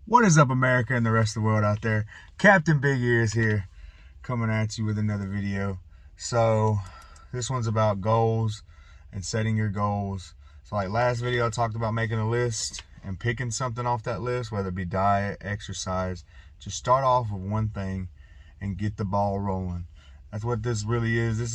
What is up, America and the rest of the world out there? Captain Big Ears here, coming at you with another video. So, this one's about goals and setting your goals. So, like last video, I talked about making a list and picking something off that list, whether it be diet, exercise. Just start off with one thing and get the ball rolling. That's what this really is. This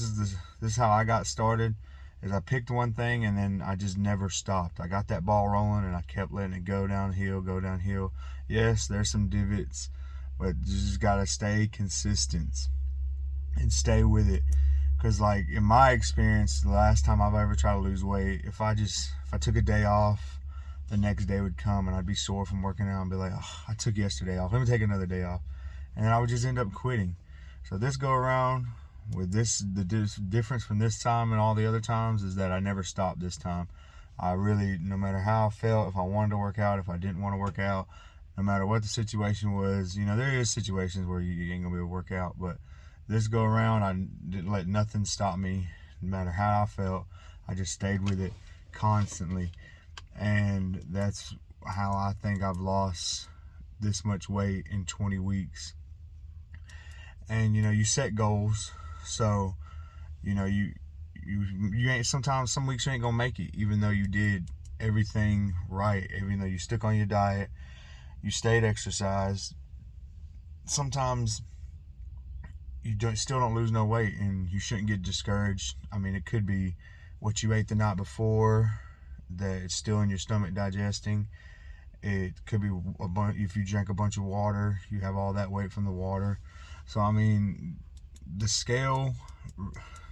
is how I got started. Is I picked one thing and then I just never stopped. I got that ball rolling and I kept letting it go downhill, go downhill. Yes, there's some divots, but you just gotta stay consistent and stay with it. Cause like in my experience, the last time I've ever tried to lose weight, if I took a day off, the next day would come and I'd be sore from working out and be like, oh, I took yesterday off. Let me take another day off, and then I would just end up quitting. So this go around with this, the difference from this time and all the other times is that I never stopped this time. I really, no matter how I felt, if I wanted to work out, if I didn't want to work out, no matter what the situation was, there is situations where you ain't gonna be able to work out, but this go around, I didn't let nothing stop me. No matter how I felt, I just stayed with it constantly, and that's how I think I've lost this much weight in 20 weeks. And you set goals, so you ain't, sometimes some weeks you ain't gonna make it, even though you did everything right, even though you stuck on your diet, you stayed exercised. Sometimes you still don't lose no weight, and you shouldn't get discouraged. I mean, it could be what you ate the night before that it's still in your stomach digesting. It could be if you drank a bunch of water, you have all that weight from the water. So I mean, the scale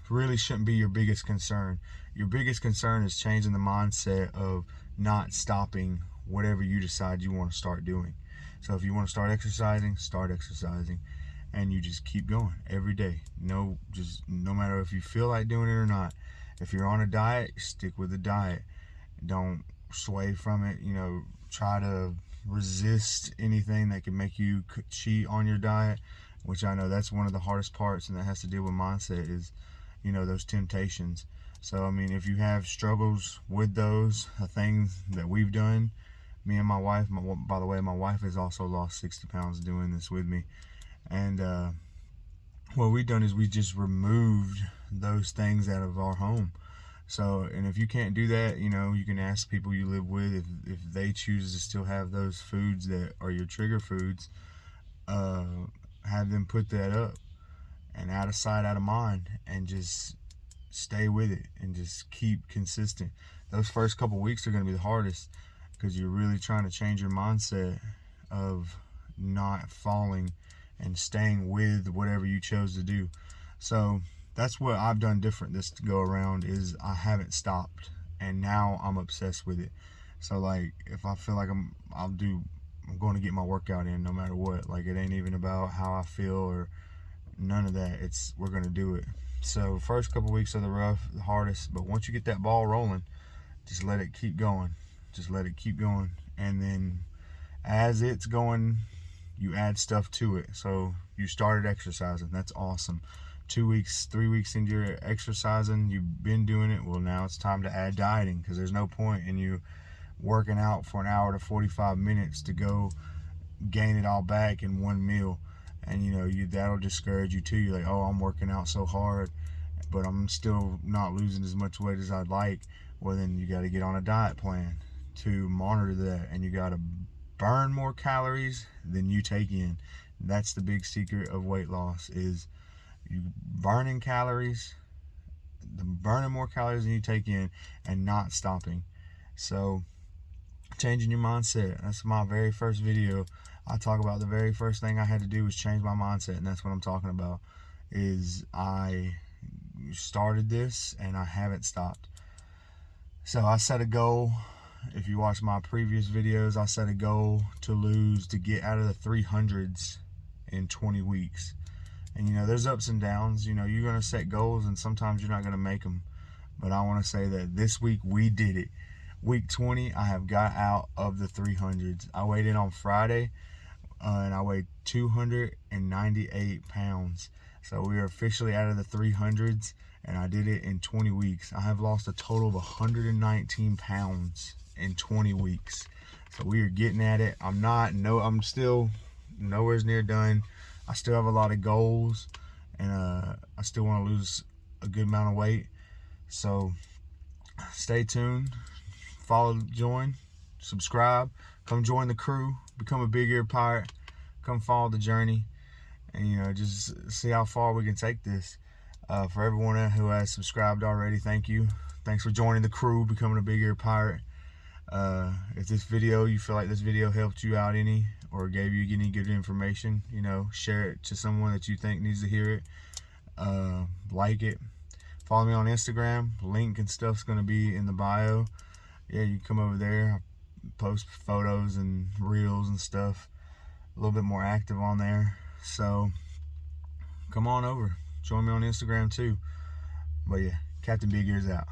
really shouldn't be your biggest concern. Your biggest concern is changing the mindset of not stopping whatever you decide you want to start doing. So if you want to start exercising, and you just keep going every day. No matter if you feel like doing it or not. If you're on a diet, stick with the diet. Don't sway from it. Try to resist anything that can make you cheat on your diet, which I know that's one of the hardest parts, and that has to deal with mindset, is those temptations. So I mean, if you have struggles with those things that we've done, me and my wife, by the way, my wife has also lost 60 pounds doing this with me. And what we've done is we just removed those things out of our home. So, and if you can't do that, you can ask people you live with if they choose to still have those foods that are your trigger foods, have them put that up, and out of sight, out of mind, and just stay with it and just keep consistent. Those first couple weeks are going to be the hardest, because you're really trying to change your mindset of not falling and staying with whatever you chose to do. So that's what I've done different this go around, is I haven't stopped, and now I'm obsessed with it. So like, if I feel like I'm going to get my workout in no matter what. Like, it ain't even about how I feel or none of that. We're going to do it. So first couple weeks are the hardest, but once you get that ball rolling, just let it keep going. Just let it keep going, and then as it's going, you add stuff to it. So you started exercising, that's awesome. 2 weeks, 3 weeks into your exercising, you've been doing it. Well, now it's time to add dieting, because there's no point in you working out for an hour to 45 minutes to go gain it all back in one meal. And that'll discourage you too. You're like, oh, I'm working out so hard, but I'm still not losing as much weight as I'd like. Well, then you got to get on a diet plan to monitor that, and you got to burn more calories than you take in. That's the big secret of weight loss, is you burning more calories than you take in, and not stopping. So changing your mindset, that's my very first video. I talk about the very first thing I had to do was change my mindset, and that's what I'm talking about. Is I started this and I haven't stopped. So I set a goal. If you watch my previous videos, I set a goal to get out of the 300s in 20 weeks. And there's ups and downs. You're going to set goals, and sometimes you're not going to make them. But I want to say that this week we did it. Week 20, I have got out of the 300s. I weighed in on Friday, and I weighed 298 pounds. So we are officially out of the 300s, and I did it in 20 weeks. I have lost a total of 119 pounds in 20 weeks. So we are getting at it. I'm still nowhere near done. I still have a lot of goals, and I still want to lose a good amount of weight. So stay tuned, follow, join, subscribe, come join the crew, become a Big Ear Pirate, come follow the journey, and just see how far we can take this. For everyone who has subscribed already, thank you. Thanks for joining the crew, becoming a Big Ear Pirate. If you feel like this video helped you out any, or gave you any good information, share it to someone that you think needs to hear it. Like it. Follow me on Instagram. Link and stuff's going to be in the bio. Yeah, you come over there. I post photos and reels and stuff. A little bit more active on there. So come on over. Join me on Instagram too. But yeah, Captain Big Ear's out.